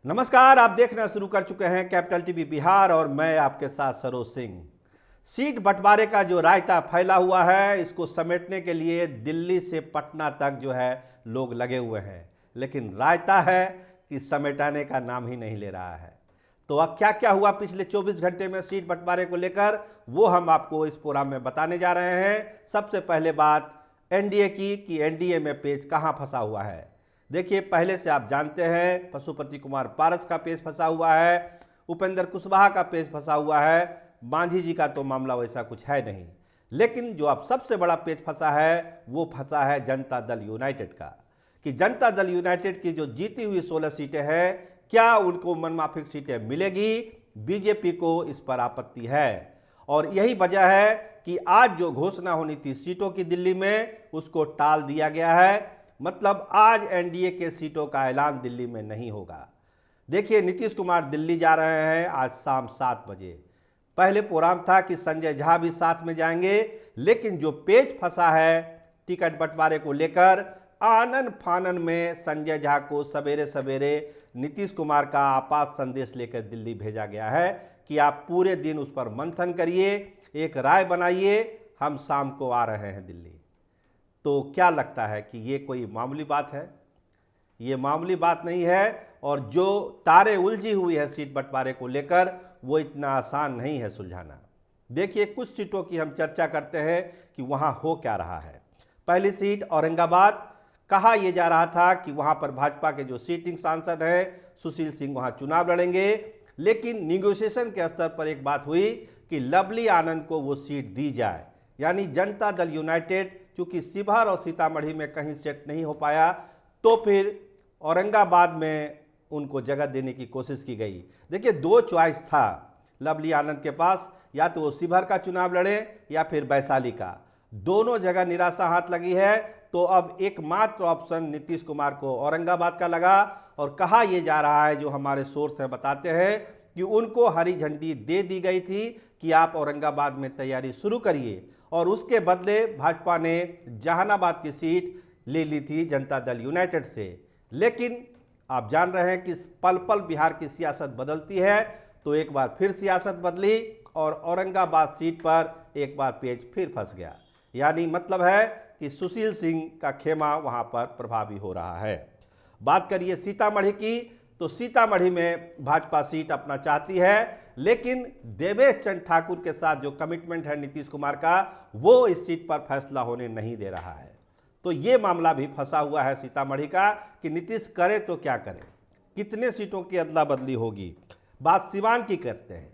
नमस्कार, आप देखना शुरू कर चुके हैं कैपिटल टीवी बिहार और मैं आपके साथ सरोज सिंह। सीट बंटवारे का जो रायता फैला हुआ है, इसको समेटने के लिए दिल्ली से पटना तक जो है लोग लगे हुए हैं, लेकिन रायता है कि समेटाने का नाम ही नहीं ले रहा है। तो अब क्या क्या हुआ पिछले 24 घंटे में सीट बंटवारे को लेकर, वो हम आपको इस प्रोग्राम में बताने जा रहे हैं। सबसे पहले बात एनडीए की कि एनडीए में पेच कहाँ फंसा हुआ है। देखिए, पहले से आप जानते हैं पशुपति कुमार पारस का पेच फंसा हुआ है, उपेंद्र कुशवाहा का पेच फंसा हुआ है, मांझी जी का तो मामला वैसा कुछ है नहीं। लेकिन जो अब सबसे बड़ा पेच फंसा है वो फंसा है जनता दल यूनाइटेड का, कि जनता दल यूनाइटेड की जो जीती हुई 16 सीटें हैं, क्या उनको मनमाफिक सीटें मिलेगी। बीजेपी को इस पर आपत्ति है और यही वजह है कि आज जो घोषणा होनी थी सीटों की दिल्ली में, उसको टाल दिया गया है। मतलब आज एनडीए के सीटों का ऐलान दिल्ली में नहीं होगा। देखिए, नीतीश कुमार दिल्ली जा रहे हैं आज शाम 7 बजे। पहले प्रोग्राम था कि संजय झा भी साथ में जाएंगे, लेकिन जो पेच फंसा है टिकट बंटवारे को लेकर, आनन फानन में संजय झा को सवेरे सवेरे नीतीश कुमार का आपात संदेश लेकर दिल्ली भेजा गया है कि आप पूरे दिन उस पर मंथन करिए, एक राय बनाइए, हम शाम को आ रहे हैं दिल्ली। तो क्या लगता है कि ये कोई मामूली बात है? ये मामूली बात नहीं है, और जो तारे उलझी हुई है सीट बंटवारे को लेकर, वो इतना आसान नहीं है सुलझाना। देखिए, कुछ सीटों की हम चर्चा करते हैं कि वहाँ हो क्या रहा है। पहली सीट औरंगाबाद, कहा यह जा रहा था कि वहाँ पर भाजपा के जो सीटिंग सांसद हैं सुशील सिंह वहाँ चुनाव लड़ेंगे, लेकिन निगोशिएशन के स्तर पर एक बात हुई कि लवली आनंद को वो सीट दी जाए। यानी जनता दल यूनाइटेड चूँकि शिवहर और सीतामढ़ी में कहीं सेट नहीं हो पाया, तो फिर औरंगाबाद में उनको जगह देने की कोशिश की गई। देखिए, दो चॉइस था लवली आनंद के पास, या तो वो शिवहर का चुनाव लड़े या फिर वैशाली का। दोनों जगह निराशा हाथ लगी है, तो अब एकमात्र ऑप्शन नीतीश कुमार को औरंगाबाद का लगा। और कहा यह जा रहा है, जो हमारे सोर्स हैं बताते हैं, कि उनको हरी झंडी दे दी गई थी कि आप औरंगाबाद में तैयारी शुरू करिए, और उसके बदले भाजपा ने जहानाबाद की सीट ले ली थी जनता दल यूनाइटेड से। लेकिन आप जान रहे हैं कि पल पल बिहार की सियासत बदलती है, तो एक बार फिर सियासत बदली और औरंगाबाद सीट पर एक बार पेच फिर फंस गया। यानी मतलब है कि सुशील सिंह का खेमा वहां पर प्रभावी हो रहा है। बात करिए सीतामढ़ी की, तो सीतामढ़ी में भाजपा सीट अपना चाहती है, लेकिन देवेश चंद्र ठाकुर के साथ जो कमिटमेंट है नीतीश कुमार का, वो इस सीट पर फैसला होने नहीं दे रहा है। तो ये मामला भी फंसा हुआ है सीतामढ़ी का कि नीतीश करे तो क्या करे, कितने सीटों की अदला बदली होगी। बात सिवान की करते हैं।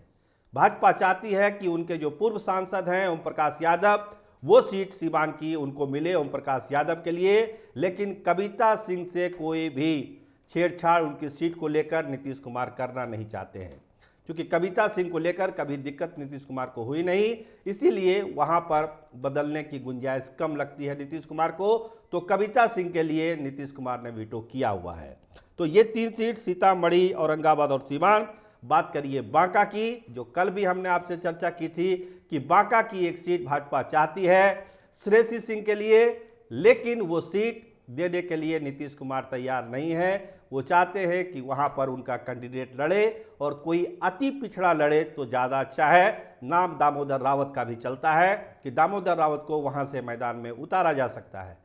भाजपा चाहती है कि उनके जो पूर्व सांसद हैं ओम प्रकाश यादव, वो सीट सिवान की उनको मिले, ओम प्रकाश यादव के लिए। लेकिन कविता सिंह से कोई भी छेड़छाड़ उनकी सीट को लेकर नीतीश कुमार करना नहीं चाहते हैं, क्योंकि कविता सिंह को लेकर कभी दिक्कत नीतीश कुमार को हुई नहीं, इसीलिए वहां पर बदलने की गुंजाइश कम लगती है नीतीश कुमार को। तो कविता सिंह के लिए नीतीश कुमार ने वीटो किया हुआ है। तो ये 3 सीट सीतामढ़ी, औरंगाबाद और सीवान। बात करिए बांका की, जो कल भी हमने आपसे चर्चा की थी कि बांका की एक सीट भाजपा चाहती है श्रेयसी सिंह के लिए, लेकिन वो सीट देने के लिए नीतीश कुमार तैयार नहीं है। वो चाहते हैं कि वहां पर उनका कैंडिडेट लड़े, और कोई अति पिछड़ा लड़े तो ज़्यादा अच्छा है। नाम दामोदर रावत का भी चलता है कि दामोदर रावत को वहां से मैदान में उतारा जा सकता है।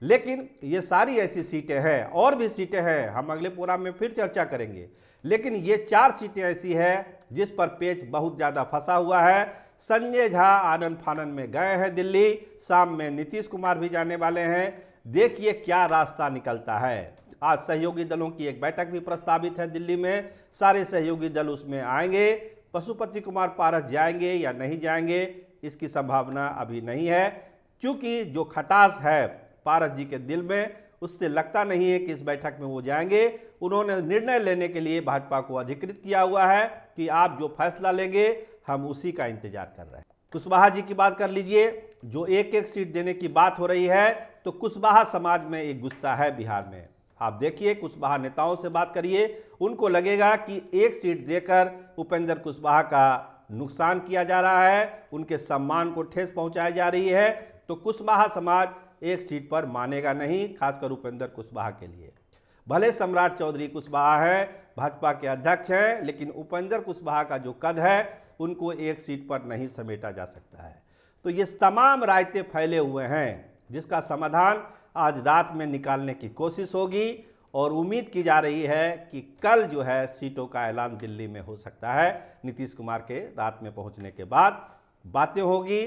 लेकिन ये सारी ऐसी सीटें हैं, और भी सीटें हैं, हम अगले प्रोग्राम में फिर चर्चा करेंगे। लेकिन ये 4 सीटें ऐसी हैं जिस पर पेच बहुत ज़्यादा फंसा हुआ है। संजय झा आनन फानन में गए हैं दिल्ली, शाम में नीतीश कुमार भी जाने वाले हैं। देखिए क्या रास्ता निकलता है। आज सहयोगी दलों की एक बैठक भी प्रस्तावित है दिल्ली में, सारे सहयोगी दल उसमें आएंगे। पशुपति कुमार पारस जाएंगे या नहीं जाएंगे, इसकी संभावना अभी नहीं है, क्योंकि जो खटास है पारस जी के दिल में, उससे लगता नहीं है कि इस बैठक में वो जाएंगे। उन्होंने निर्णय लेने के लिए भाजपा को अधिकृत किया हुआ है कि आप जो फैसला लेंगे हम उसी का इंतजार कर रहे हैं। कुशवाहा जी की बात कर लीजिए, जो एक एक सीट देने की बात हो रही है, तो कुशवाहा समाज में एक गुस्सा है बिहार में। आप देखिए, कुशवाहा नेताओं से बात करिए, उनको लगेगा कि एक सीट देकर उपेंद्र कुशवाहा का नुकसान किया जा रहा है, उनके सम्मान को ठेस पहुंचाई जा रही है। तो कुशवाहा समाज एक सीट पर मानेगा नहीं, खासकर उपेंद्र कुशवाहा के लिए। भले सम्राट चौधरी कुशवाहा है, भाजपा के अध्यक्ष हैं, लेकिन उपेंद्र कुशवाहा का जो कद है उनको एक सीट पर नहीं समेटा जा सकता है। तो ये तमाम रायते फैले हुए हैं, जिसका समाधान आज रात में निकालने की कोशिश होगी और उम्मीद की जा रही है कि कल जो है सीटों का ऐलान दिल्ली में हो सकता है। नीतीश कुमार के रात में पहुंचने के बाद बातें होगी,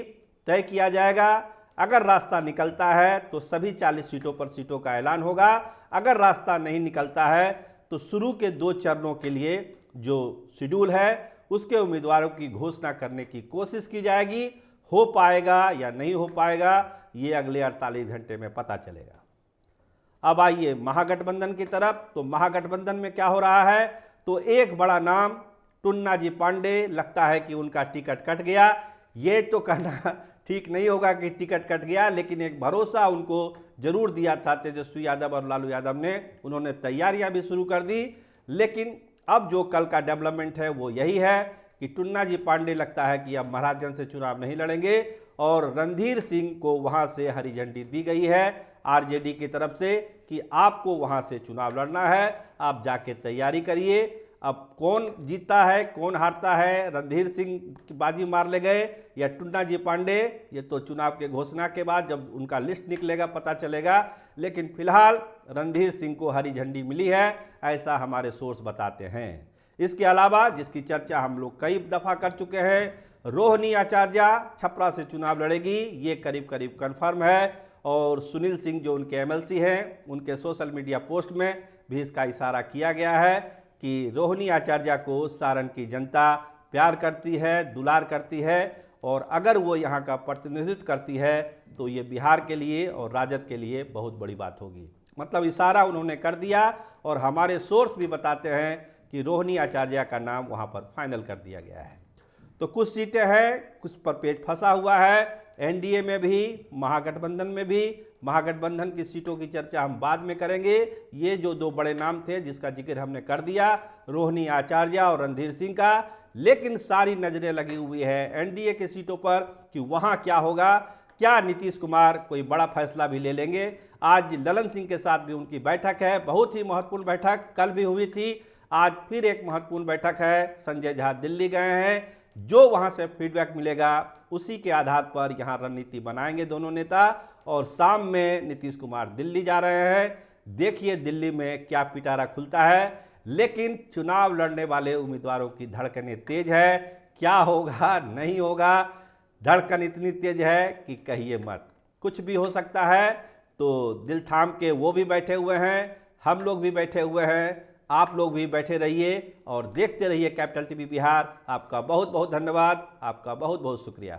तय किया जाएगा। अगर रास्ता निकलता है तो सभी 40 सीटों पर सीटों का ऐलान होगा। अगर रास्ता नहीं निकलता है तो शुरू के 2 चरणों के लिए जो शेड्यूल है उसके उम्मीदवारों की घोषणा करने की कोशिश की जाएगी। हो पाएगा या नहीं हो पाएगा ये अगले 48 घंटे में पता चलेगा। अब आइए महागठबंधन की तरफ। तो महागठबंधन में क्या हो रहा है, तो एक बड़ा नाम टुन्ना जी पांडे, लगता है कि उनका टिकट कट गया। ये तो कहना ठीक नहीं होगा कि टिकट कट गया, लेकिन एक भरोसा उनको जरूर दिया था तेजस्वी यादव और लालू यादव ने। उन्होंने तैयारियां भी शुरू कर दी, लेकिन अब जो कल का डेवलपमेंट है वो यही है कि टुन्ना जी पांडे लगता है कि अब महाराजगंज से चुनाव नहीं लड़ेंगे और रणधीर सिंह को वहां से हरी झंडी दी गई है आरजेडी की तरफ से कि आपको वहां से चुनाव लड़ना है, आप जाके तैयारी करिए। अब कौन जीतता है कौन हारता है, रणधीर सिंह की बाजी मार ले गए या टुन्ना जी पांडे, ये तो चुनाव के घोषणा के बाद जब उनका लिस्ट निकलेगा पता चलेगा। लेकिन फिलहाल रणधीर सिंह को हरी झंडी मिली है, ऐसा हमारे सोर्स बताते हैं। इसके अलावा जिसकी चर्चा हम लोग कई दफ़ा कर चुके हैं, रोहिणी आचार्य छपरा से चुनाव लड़ेगी, ये करीब करीब कन्फर्म है। और सुनील सिंह जो उनके एमएलसी हैं, उनके सोशल मीडिया पोस्ट में भी इसका इशारा किया गया है कि रोहिणी आचार्य को सारण की जनता प्यार करती है, दुलार करती है और अगर वो यहाँ का प्रतिनिधित्व करती है तो ये बिहार के लिए और राजद के लिए बहुत बड़ी बात होगी। मतलब इशारा उन्होंने कर दिया और हमारे सोर्स भी बताते हैं कि रोहिणी आचार्य का नाम वहाँ पर फाइनल कर दिया गया है। तो कुछ सीटें हैं, कुछ पर पेच फंसा हुआ है, एनडीए में भी, महागठबंधन में भी। महागठबंधन की सीटों की चर्चा हम बाद में करेंगे। ये जो 2 बड़े नाम थे जिसका जिक्र हमने कर दिया, रोहिणी आचार्य और रणधीर सिंह का, लेकिन सारी नज़रें लगी हुई है एनडीए के सीटों पर कि वहाँ क्या होगा। क्या नीतीश कुमार कोई बड़ा फैसला भी ले लेंगे? आज ललन सिंह के साथ भी उनकी बैठक है, बहुत ही महत्वपूर्ण बैठक, कल भी हुई थी, आज फिर एक महत्वपूर्ण बैठक है। संजय झा दिल्ली गए हैं, जो वहां से फीडबैक मिलेगा उसी के आधार पर यहां रणनीति बनाएंगे दोनों नेता। और शाम में नीतीश कुमार दिल्ली जा रहे हैं, देखिए दिल्ली में क्या पिटारा खुलता है। लेकिन चुनाव लड़ने वाले उम्मीदवारों की धड़कनें तेज है, क्या होगा नहीं होगा, धड़कन इतनी तेज है कि कहिए मत, कुछ भी हो सकता है। तो दिल थाम के वो भी बैठे हुए हैं, हम लोग भी बैठे हुए हैं, आप लोग भी बैठे रहिए और देखते रहिए कैपिटल टीवी बिहार। आपका बहुत बहुत धन्यवाद, आपका बहुत बहुत शुक्रिया।